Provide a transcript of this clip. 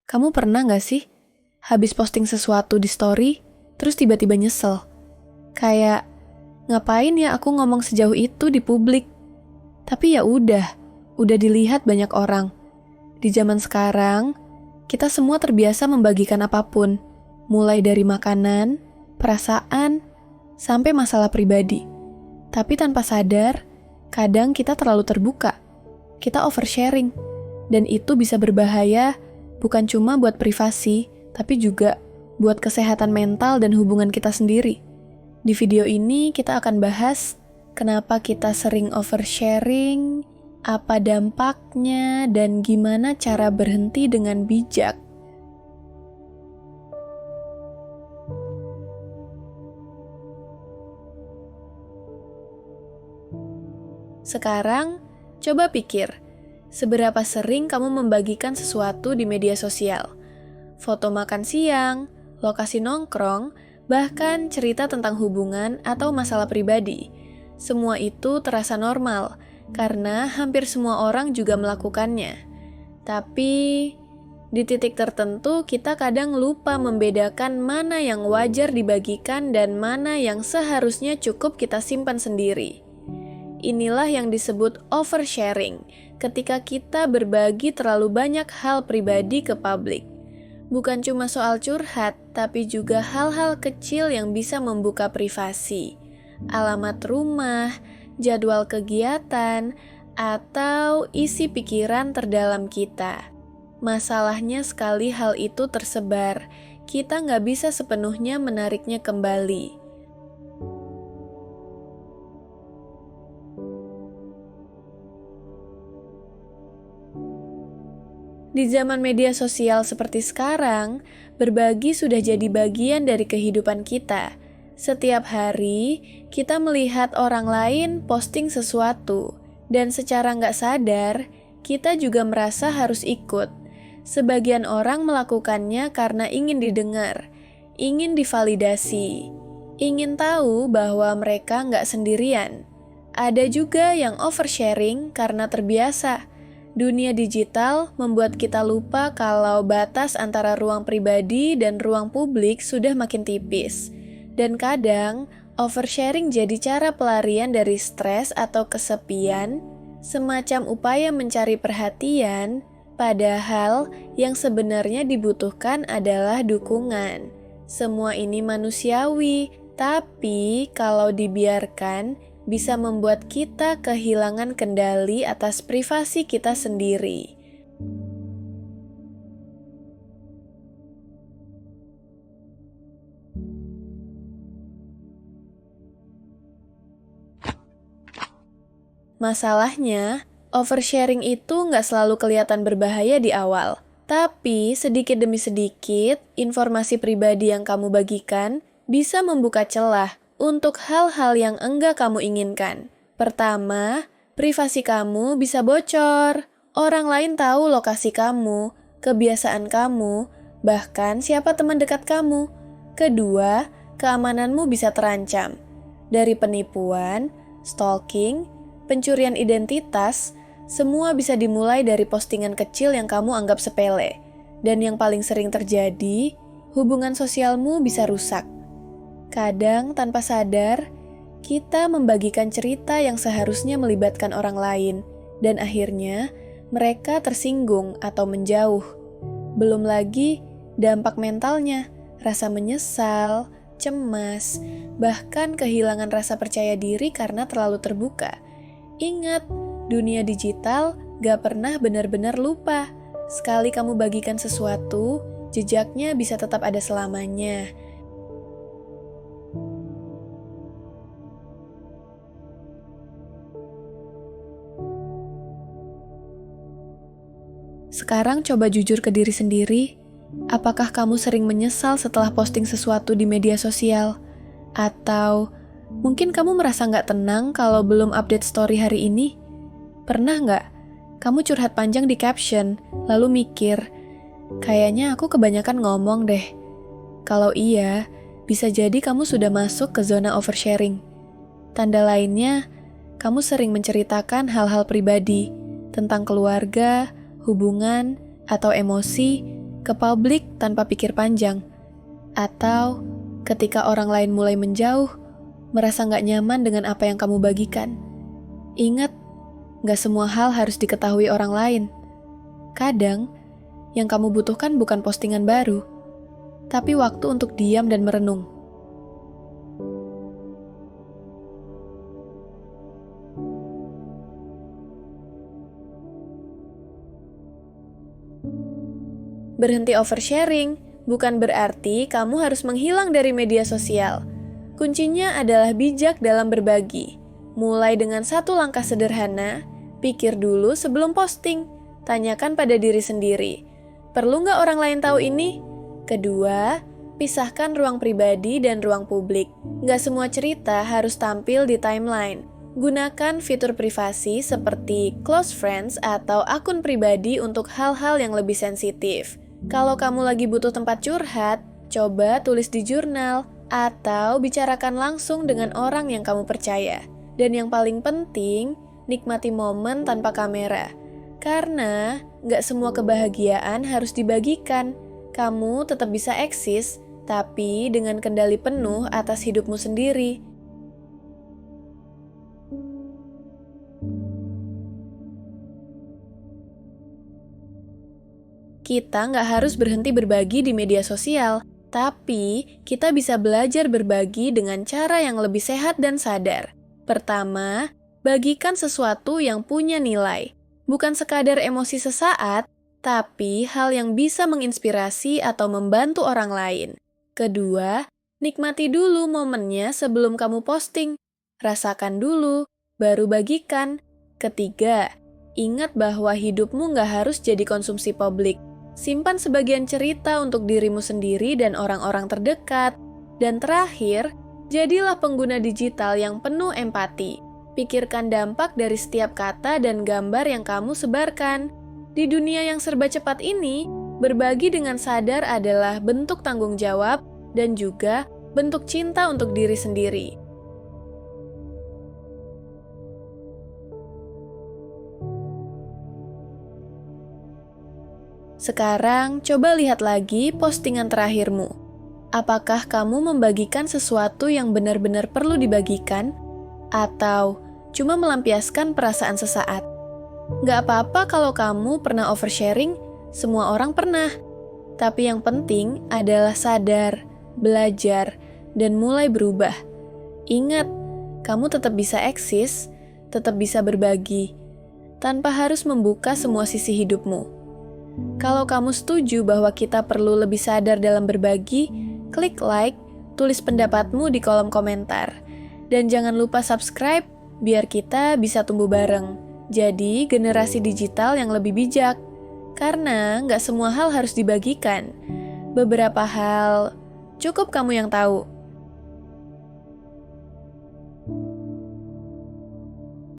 Kamu pernah gak sih habis posting sesuatu di story, terus tiba-tiba nyesel? Kayak, ngapain ya aku ngomong sejauh itu di publik? Tapi ya udah dilihat banyak orang. Di zaman sekarang, kita semua terbiasa membagikan apapun, mulai dari makanan, perasaan, sampai masalah pribadi. Tapi tanpa sadar, kadang kita terlalu terbuka. Kita oversharing, dan itu bisa berbahaya bukan cuma buat privasi, tapi juga buat kesehatan mental dan hubungan kita sendiri. Di video ini kita akan bahas kenapa kita sering oversharing, apa dampaknya, dan gimana cara berhenti dengan bijak. Sekarang, coba pikir, seberapa sering kamu membagikan sesuatu di media sosial? Foto makan siang, lokasi nongkrong, bahkan cerita tentang hubungan atau masalah pribadi. Semua itu terasa normal, karena hampir semua orang juga melakukannya. Tapi, di titik tertentu kita kadang lupa membedakan mana yang wajar dibagikan dan mana yang seharusnya cukup kita simpan sendiri. Inilah yang disebut oversharing, ketika kita berbagi terlalu banyak hal pribadi ke publik. Bukan cuma soal curhat, tapi juga hal-hal kecil yang bisa membuka privasi. Alamat rumah, jadwal kegiatan, atau isi pikiran terdalam kita. Masalahnya sekali hal itu tersebar, kita nggak bisa sepenuhnya menariknya kembali. Di zaman media sosial seperti sekarang, berbagi sudah jadi bagian dari kehidupan kita. Setiap hari, kita melihat orang lain posting sesuatu, dan secara nggak sadar, kita juga merasa harus ikut. Sebagian orang melakukannya karena ingin didengar, ingin divalidasi, ingin tahu bahwa mereka nggak sendirian. Ada juga yang oversharing karena terbiasa. Dunia digital membuat kita lupa kalau batas antara ruang pribadi dan ruang publik sudah makin tipis. Dan kadang, oversharing jadi cara pelarian dari stres atau kesepian, semacam upaya mencari perhatian, padahal yang sebenarnya dibutuhkan adalah dukungan. Semua ini manusiawi, tapi kalau dibiarkan, bisa membuat kita kehilangan kendali atas privasi kita sendiri. Masalahnya, oversharing itu nggak selalu kelihatan berbahaya di awal. Tapi sedikit demi sedikit, informasi pribadi yang kamu bagikan bisa membuka celah untuk hal-hal yang enggak kamu inginkan. Pertama, privasi kamu bisa bocor. Orang lain tahu lokasi kamu, kebiasaan kamu, bahkan siapa teman dekat kamu. Kedua, keamananmu bisa terancam. Dari penipuan, stalking, pencurian identitas, semua bisa dimulai dari postingan kecil yang kamu anggap sepele. Dan yang paling sering terjadi, hubungan sosialmu bisa rusak. Kadang tanpa sadar, kita membagikan cerita yang seharusnya melibatkan orang lain, dan akhirnya mereka tersinggung atau menjauh. Belum lagi dampak mentalnya, rasa menyesal, cemas, bahkan kehilangan rasa percaya diri karena terlalu terbuka. Ingat, dunia digital gak pernah benar-benar lupa. Sekali kamu bagikan sesuatu, jejaknya bisa tetap ada selamanya. Sekarang coba jujur ke diri sendiri, apakah kamu sering menyesal setelah posting sesuatu di media sosial? Atau mungkin kamu merasa nggak tenang kalau belum update story hari ini? Pernah nggak kamu curhat panjang di caption, lalu mikir, kayaknya aku kebanyakan ngomong deh. Kalau iya, bisa jadi kamu sudah masuk ke zona oversharing. Tanda lainnya, kamu sering menceritakan hal-hal pribadi, tentang keluarga, hubungan, atau emosi, ke publik tanpa pikir panjang, atau ketika orang lain mulai menjauh, merasa nggak nyaman dengan apa yang kamu bagikan. Ingat, nggak semua hal harus diketahui orang lain. Kadang, yang kamu butuhkan bukan postingan baru, tapi waktu untuk diam dan merenung. Berhenti oversharing bukan berarti kamu harus menghilang dari media sosial. Kuncinya adalah bijak dalam berbagi. Mulai dengan satu langkah sederhana, pikir dulu sebelum posting. Tanyakan pada diri sendiri, perlu nggak orang lain tahu ini? Kedua, pisahkan ruang pribadi dan ruang publik. Nggak semua cerita harus tampil di timeline. Gunakan fitur privasi seperti close friends atau akun pribadi untuk hal-hal yang lebih sensitif. Kalau kamu lagi butuh tempat curhat, coba tulis di jurnal atau bicarakan langsung dengan orang yang kamu percaya. Dan yang paling penting, nikmati momen tanpa kamera. Karena nggak semua kebahagiaan harus dibagikan. Kamu tetap bisa eksis, tapi dengan kendali penuh atas hidupmu sendiri. Kita nggak harus berhenti berbagi di media sosial, tapi kita bisa belajar berbagi dengan cara yang lebih sehat dan sadar. Pertama, bagikan sesuatu yang punya nilai. Bukan sekadar emosi sesaat, tapi hal yang bisa menginspirasi atau membantu orang lain. Kedua, nikmati dulu momennya sebelum kamu posting. Rasakan dulu, baru bagikan. Ketiga, ingat bahwa hidupmu nggak harus jadi konsumsi publik. Simpan sebagian cerita untuk dirimu sendiri dan orang-orang terdekat. Dan terakhir, jadilah pengguna digital yang penuh empati. Pikirkan dampak dari setiap kata dan gambar yang kamu sebarkan. Di dunia yang serba cepat ini, berbagi dengan sadar adalah bentuk tanggung jawab dan juga bentuk cinta untuk diri sendiri. Sekarang, coba lihat lagi postingan terakhirmu. Apakah kamu membagikan sesuatu yang benar-benar perlu dibagikan? Atau cuma melampiaskan perasaan sesaat? Nggak apa-apa kalau kamu pernah oversharing, semua orang pernah. Tapi yang penting adalah sadar, belajar, dan mulai berubah. Ingat, kamu tetap bisa eksis, tetap bisa berbagi, tanpa harus membuka semua sisi hidupmu. Kalau kamu setuju bahwa kita perlu lebih sadar dalam berbagi, klik like, tulis pendapatmu di kolom komentar. Dan jangan lupa subscribe, biar kita bisa tumbuh bareng. Jadi, generasi digital yang lebih bijak. Karena nggak semua hal harus dibagikan. Beberapa hal cukup kamu yang tahu.